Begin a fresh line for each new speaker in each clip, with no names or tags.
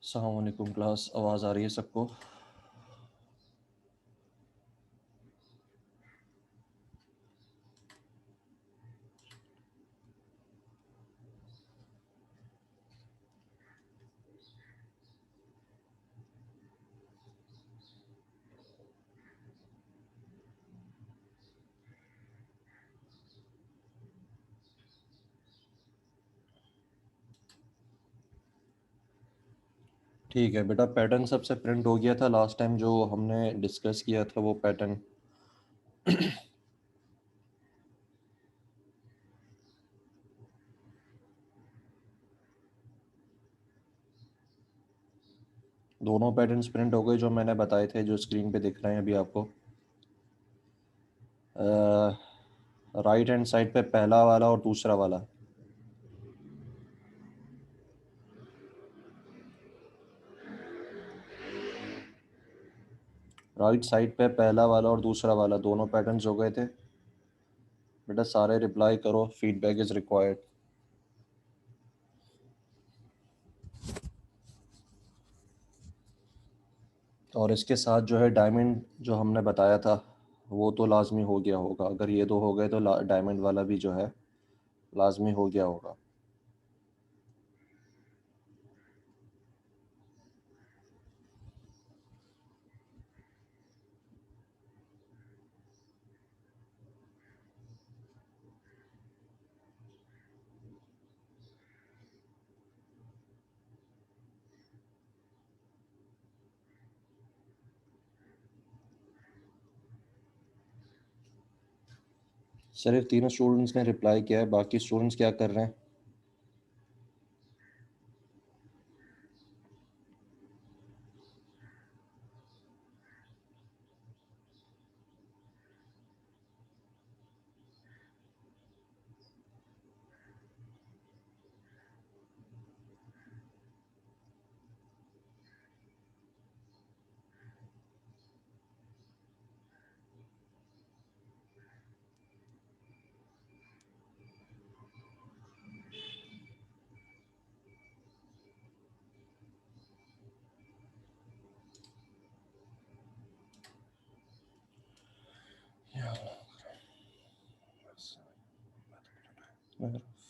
अस्सलाम वालेकुम क्लास, आवाज़ आ रही है सबको? ठीक है बेटा, पैटर्न सबसे प्रिंट हो गया था लास्ट टाइम जो हमने डिस्कस किया था वो पैटर्न। दोनों पैटर्न्स प्रिंट हो गए जो मैंने बताए थे, जो स्क्रीन पे दिख रहे हैं अभी आपको। राइट हैंड साइड पे पहला वाला और दूसरा वाला। राइट साइड पे पहला वाला और दूसरा वाला दोनों पैटर्न्स हो गए थे। बेटा सारे रिप्लाई करो, फीडबैक इज़ रिक्वायर्ड। और इसके साथ जो है डायमंड जो हमने बताया था वो तो लाजमी हो गया होगा। अगर ये दो हो गए तो डायमंड वाला भी जो है लाजमी हो गया होगा। सिर्फ तीनों स्टूडेंट्स ने रिप्लाई किया है, बाकी स्टूडेंट्स क्या कर रहे हैं?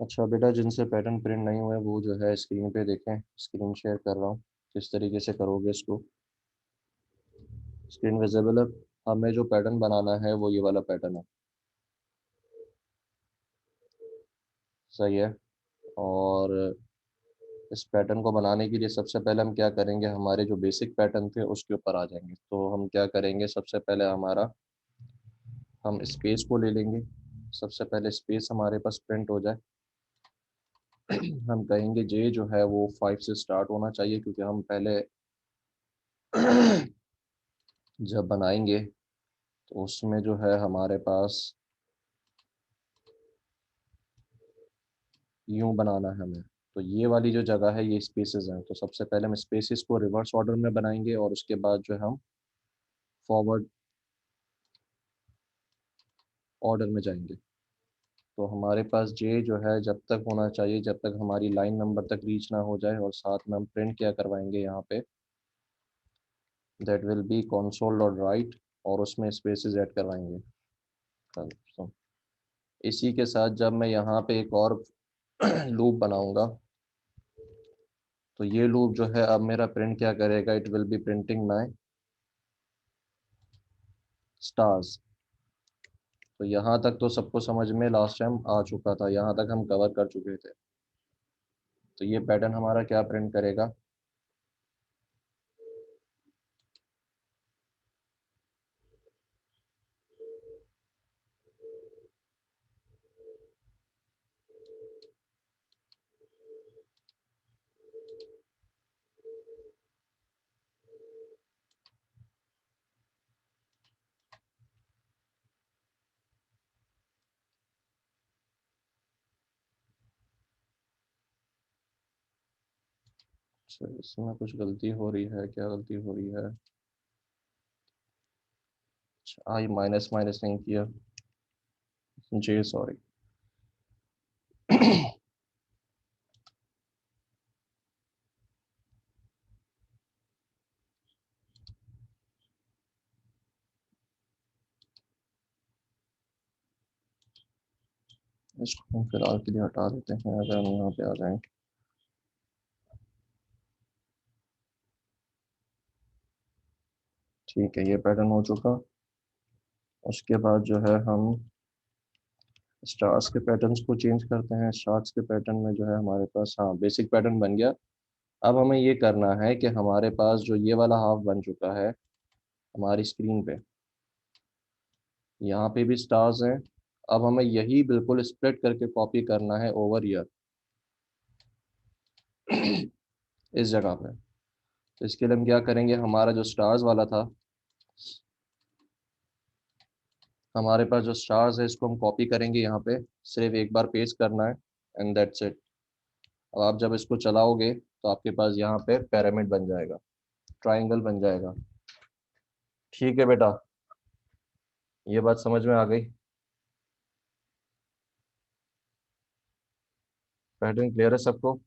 अच्छा बेटा, जिनसे पैटर्न प्रिंट नहीं हुए वो जो है स्क्रीन पे देखें, स्क्रीन शेयर कर रहा हूँ। किस तरीके से करोगे इसको? स्क्रीन विजिबल है? हमें जो पैटर्न बनाना है वो ये वाला पैटर्न है। सही है। और इस पैटर्न को बनाने के लिए सबसे पहले हम क्या करेंगे, हमारे जो बेसिक पैटर्न थे उसके ऊपर आ जाएंगे। तो हम क्या करेंगे, सबसे पहले हम स्पेस को ले लेंगे। सबसे पहले स्पेस हमारे पास प्रिंट हो जाए। हम कहेंगे जे जो है वो 5 से स्टार्ट होना चाहिए, क्योंकि हम पहले जब बनाएंगे तो उसमें जो है हमारे पास यूं बनाना है हमें। तो ये वाली जो जगह है ये स्पेसेस हैं, तो सबसे पहले हम स्पेसेस को रिवर्स ऑर्डर में बनाएंगे और उसके बाद जो है हम फॉरवर्ड ऑर्डर में जाएंगे। तो हमारे पास जे जो है जब तक होना चाहिए जब तक हमारी लाइन नंबर तक रीच ना हो जाए, और साथ में हम प्रिंट क्या करवाएंगे यहाँ पे, that will be console dot right, और उसमें स्पेसेस ऐड करवाएंगे। तो इसी के साथ जब मैं यहाँ पे एक और लूप बनाऊंगा, तो ये लूप जो है अब मेरा प्रिंट क्या करेगा, it will be printing my stars. तो यहाँ तक तो सबको समझ में लास्ट टाइम आ चुका था, यहाँ तक हम कवर कर चुके थे। तो ये पैटर्न हमारा क्या प्रिंट करेगा, अच्छा इसमें कुछ गलती हो रही है, क्या गलती हो रही है? अच्छा आई माइनस माइनस नहीं किया, जी सॉरी। इसको हम फिलहाल के लिए हटा देते हैं, अगर हम यहाँ पे आ जाएं। ठीक है, ये पैटर्न हो चुका। उसके बाद जो है हम स्टार्स के पैटर्न्स को चेंज करते हैं। स्टार्स के पैटर्न में जो है हमारे पास, हाँ, बेसिक पैटर्न बन गया। अब हमें ये करना है कि हमारे पास जो ये वाला हाफ बन चुका है हमारी स्क्रीन पे, यहाँ पे भी स्टार्स हैं। अब हमें यही बिल्कुल स्प्लिट करके कॉपी करना है ओवर ईयर इस जगह पे। तो इसके लिए हम क्या करेंगे, हमारा जो स्टार्स वाला था, हमारे पास जो स्टार्स है इसको हम कॉपी करेंगे यहाँ पे, सिर्फ एक बार पेस्ट करना है, एंड दैट्स इट। अब आप जब इसको चलाओगे तो आपके पास यहाँ पे पिरामिड बन जाएगा, ट्राइंगल बन जाएगा। ठीक है बेटा, ये बात समझ में आ गई? पैटर्न क्लियर है सबको?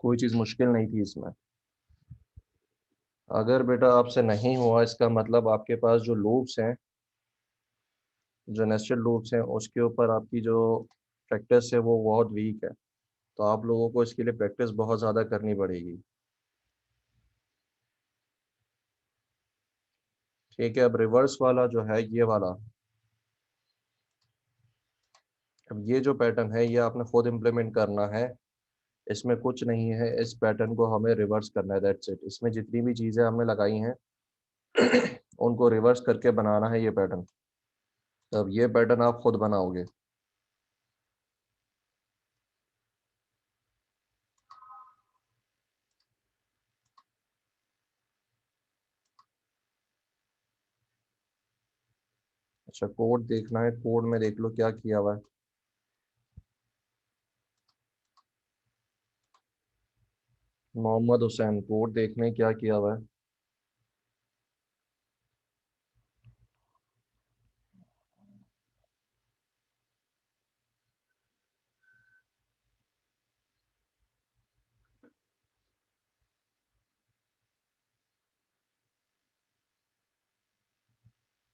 कोई चीज़ मुश्किल नहीं थी इसमें। अगर बेटा आपसे नहीं हुआ, इसका मतलब आपके पास जो लूप्स हैं, जो नेस्टेड लूप्स हैं, उसके ऊपर आपकी जो प्रैक्टिस है वो बहुत वीक है। तो आप लोगों को इसके लिए प्रैक्टिस बहुत ज़्यादा करनी पड़ेगी। ठीक है, अब रिवर्स वाला जो है ये वाला, अब ये जो पैटर्न है ये आपने खुद इम्प्लीमेंट करना है। इसमें कुछ नहीं है, इस पैटर्न को हमें रिवर्स करना है, दैट्स इट। इसमें जितनी भी चीज़ें हमने लगाई हैं उनको रिवर्स करके बनाना है ये पैटर्न। तब ये पैटर्न आप खुद बनाओगे। अच्छा, कोड देखना है, कोड में देख लो क्या किया हुआ है। मोहम्मद हुसैन, कोड देखने क्या किया हुआ है।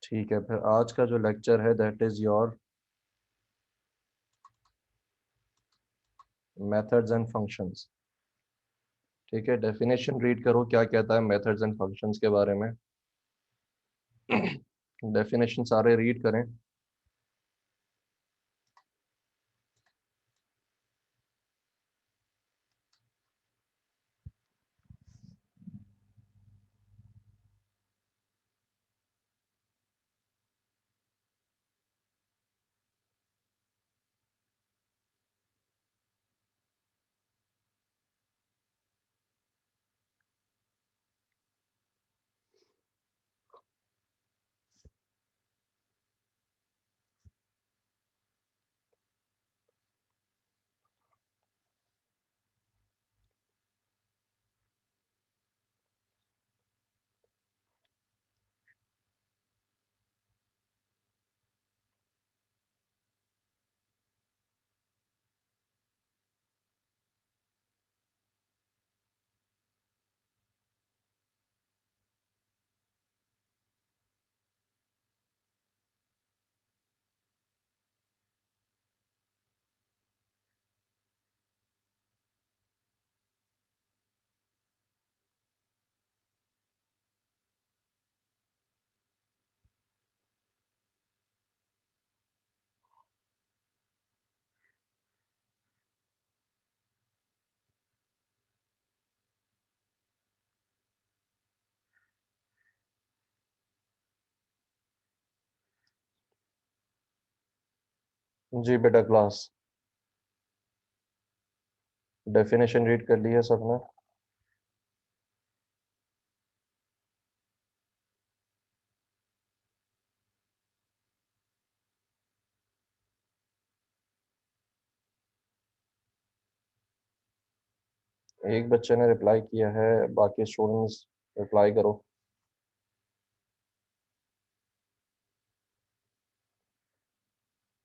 ठीक है, फिर आज का जो लेक्चर है that is your methods and functions. ठीक है, डेफिनेशन रीड करो क्या कहता है मेथड्स एंड फंक्शंस के बारे में। डेफिनेशन सारे रीड करें। जी बेटा, क्लास डेफिनेशन रीड कर ली है सबने? एक बच्चे ने रिप्लाई किया है, बाकी स्टूडेंट्स रिप्लाई करो।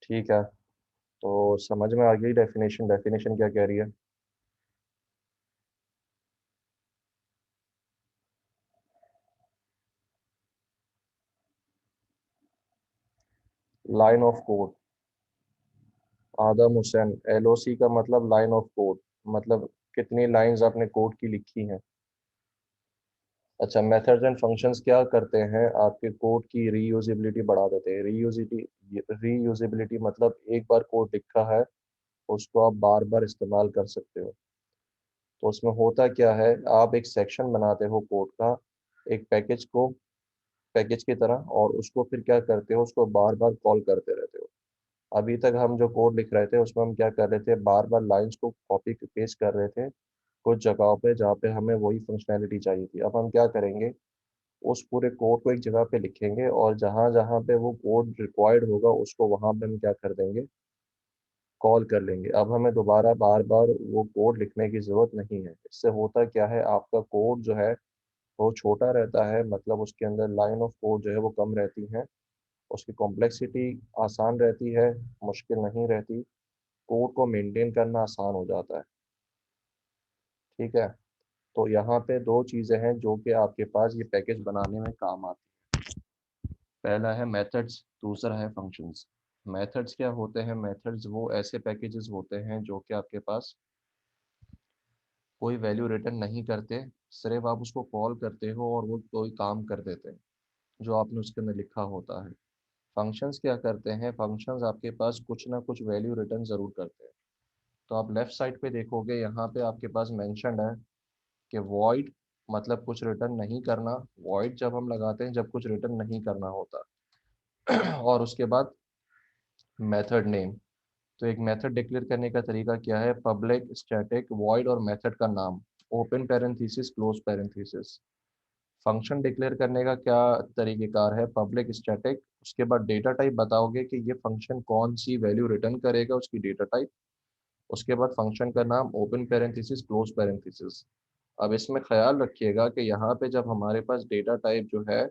ठीक है, तो समझ में आ गई डेफिनेशन? डेफिनेशन क्या कह रही है? Line of code. Adam Hussain, LOC का मतलब लाइन ऑफ कोड, मतलब कितनी लाइंस आपने कोड की लिखी हैं। अच्छा, मेथड्स एंड फंक्शंस क्या करते हैं? आपके कोड की रीयूजेबिलिटी बढ़ा देते हैं। रीयूजेबिलिटी मतलब एक बार कोड लिखा है, उसको आप बार बार इस्तेमाल कर सकते हो। तो उसमें होता क्या है, आप एक सेक्शन बनाते हो कोड का, एक पैकेज की तरह, और उसको फिर क्या करते हो, उसको बार बार कॉल करते रहते हो। अभी तक हम जो कोड लिख रहे थे उसमें हम क्या कर रहे थे, बार बार लाइंस को कॉपी पेस्ट कर रहे थे कुछ जगहों पे जहाँ पे हमें वही फंक्शनैलिटी चाहिए थी। अब हम क्या करेंगे, उस पूरे कोड को एक जगह पे लिखेंगे, और जहाँ जहाँ पे वो कोड रिक्वायर्ड होगा उसको वहाँ पे हम क्या कर देंगे, कॉल कर लेंगे। अब हमें दोबारा बार बार वो कोड लिखने की ज़रूरत नहीं है। इससे होता क्या है, आपका कोड जो है वो छोटा रहता है, मतलब उसके अंदर लाइन ऑफ कोड जो है वो कम रहती है, उसकी कॉम्प्लेक्सिटी आसान रहती है, मुश्किल नहीं रहती, कोड को मेंटेन करना आसान हो जाता है। ठीक है, तो यहाँ पे दो चीज़ें हैं जो कि आपके पास ये पैकेज बनाने में काम आती हैं। पहला है मेथड्स, दूसरा है फंक्शंस। मेथड्स क्या होते हैं? मेथड्स वो ऐसे पैकेजेस होते हैं जो कि आपके पास कोई वैल्यू रिटर्न नहीं करते, सिर्फ आप उसको कॉल करते हो और वो कोई काम कर देते हैं जो आपने उसके अंदर लिखा होता है। फंक्शंस क्या करते हैं? फंक्शंस आपके पास कुछ ना कुछ वैल्यू रिटर्न ज़रूर करते हैं। तो आप लेफ्ट साइड पे देखोगे, यहाँ पे आपके पास मेंशन्ड है कि वॉइड मतलब कुछ रिटर्न नहीं करना। वॉइड जब हम लगाते हैं जब कुछ रिटर्न नहीं करना होता। और उसके बाद मेथड नेम। तो एक मेथड डिक्लेयर करने का तरीका क्या है? पब्लिक स्टैटिक वॉइड और मेथड का नाम, open parenthesis close parenthesis. Function declare करने का क्या तरीकेकार है? पब्लिक स्टैटिक, उसके बाद डेटा टाइप बताओगे कि ये फंक्शन कौन सी वैल्यू रिटर्न करेगा, उसकी डेटा टाइप। उसके बाद फंक्शन का नाम, ओपन पैरेंथेसिस क्लोज पैरेंथेसिस। अब इसमें ख्याल रखिएगा कि यहाँ पे जब हमारे पास डेटा टाइप जो है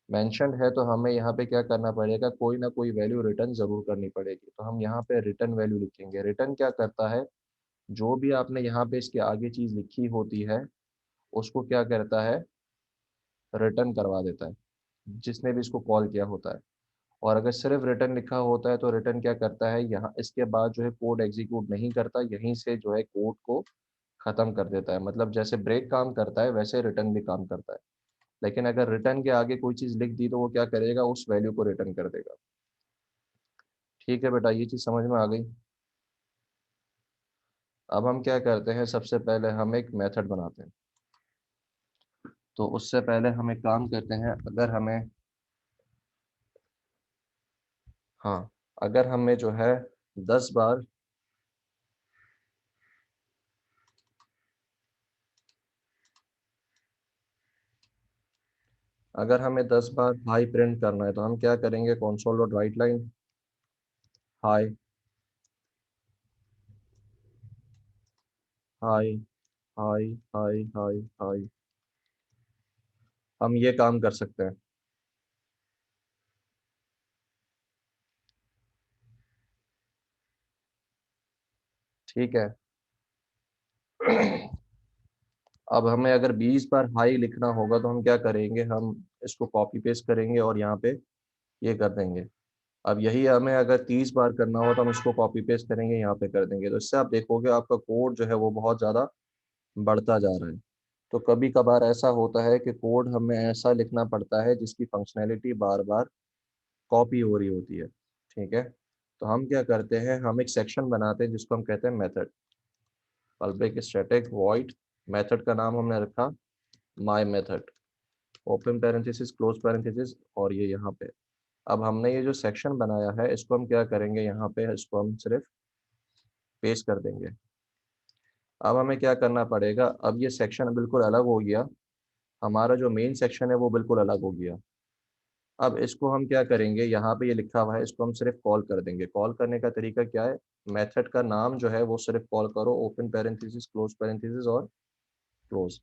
मेंशन्ड है, तो हमें यहाँ पे क्या करना पड़ेगा, कोई ना कोई वैल्यू रिटर्न ज़रूर करनी पड़ेगी। तो हम यहाँ पे रिटर्न वैल्यू लिखेंगे। रिटर्न क्या करता है, जो भी आपने यहाँ पे इसके आगे चीज़ लिखी होती है उसको क्या करता है, रिटर्न करवा देता है। जिसने भी इसको कॉल किया होता है। और अगर सिर्फ रिटर्न लिखा होता है तो रिटर्न क्या करता है, यहाँ इसके बाद जो है कोड एग्जीक्यूट नहीं करता, यहीं से जो है कोड को ख़त्म कर देता है। मतलब जैसे ब्रेक काम करता है वैसे रिटर्न भी काम करता है। लेकिन अगर रिटर्न के आगे कोई चीज़ लिख दी तो वो क्या करेगा, उस वैल्यू को रिटर्न कर देगा। ठीक है बेटा, ये चीज़ समझ में आ गई। अब हम क्या करते हैं, सबसे पहले हम एक मेथड बनाते हैं। तो उससे पहले हम एक काम करते हैं, अगर हमें, हाँ, अगर हमें जो है 10 बार, अगर हमें 10 बार हाई प्रिंट करना है तो हम क्या करेंगे, console dot right line high, high, high, high, high, high. हम ये काम कर सकते हैं। ठीक है। अब हमें अगर 20 बार हाई लिखना होगा तो हम क्या करेंगे, हम इसको कॉपी पेस्ट करेंगे और यहाँ पे ये कर देंगे। अब यही हमें अगर 30 बार करना हो तो हम इसको कॉपी पेस्ट करेंगे, यहाँ पे कर देंगे। तो इससे आप देखोगे आपका कोड जो है वो बहुत ज़्यादा बढ़ता जा रहा है। तो कभी कभार ऐसा होता है कि कोड हमें ऐसा लिखना पड़ता है जिसकी फंक्शनैलिटी बार बार कॉपी हो रही होती है। ठीक है। तो हम क्या करते हैं, हम एक सेक्शन बनाते हैं जिसको हम कहते हैं method. Public static void, method का नाम हमने रखा my method, open parenthesis close parenthesis, और ये यहाँ पे। अब हमने ये जो सेक्शन बनाया है इसको हम क्या करेंगे, यहाँ पे इसको हम सिर्फ पेस्ट कर देंगे। अब हमें क्या करना पड़ेगा, अब ये सेक्शन बिल्कुल अलग हो गया, हमारा जो मेन सेक्शन है वो बिल्कुल अलग हो गया। अब इसको हम क्या करेंगे, यहाँ पे ये लिखा हुआ है, इसको हम सिर्फ कॉल कर देंगे। कॉल करने का तरीका क्या है, मेथड का नाम जो है वो सिर्फ कॉल करो, ओपन पैरेंथेसिस क्लोज पैरेंथेसिस और क्लोज।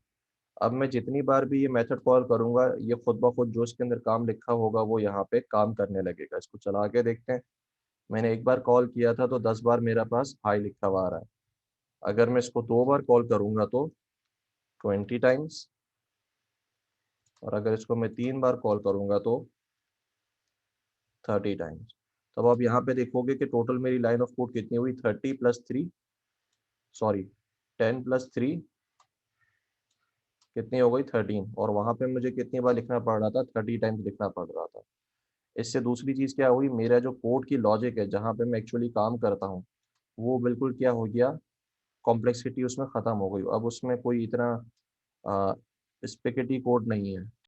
अब मैं जितनी बार भी ये मेथड कॉल करूंगा, ये खुद ब खुद जो इसके अंदर काम लिखा होगा वो यहाँ पे काम करने लगेगा। इसको चला के देखते हैं। मैंने एक बार कॉल किया था तो 10 बार मेरे पास हाई लिखा हुआ आ रहा है। अगर मैं इसको 2 बार कॉल करूंगा तो 20 टाइम्स, और अगर इसको मैं 3 बार कॉल करूंगा तो 30 टाइम्स। तब आप यहाँ पे देखोगे कि टोटल मेरी लाइन ऑफ कोड कितनी हुई, 30 + 3, सॉरी 10 + 3 कितनी हो गई, 13। और वहाँ पे मुझे कितनी बार लिखना पड़ रहा था, 30 टाइम्स लिखना पड़ रहा था। इससे दूसरी चीज़ क्या हुई, मेरा जो कोड की लॉजिक है जहाँ पे मैं एक्चुअली काम करता हूँ वो बिल्कुल क्या हो गया, कॉम्प्लेक्सिटी उसमें ख़त्म हो गई। अब उसमें कोई इतना स्पेगेटी कोड नहीं है।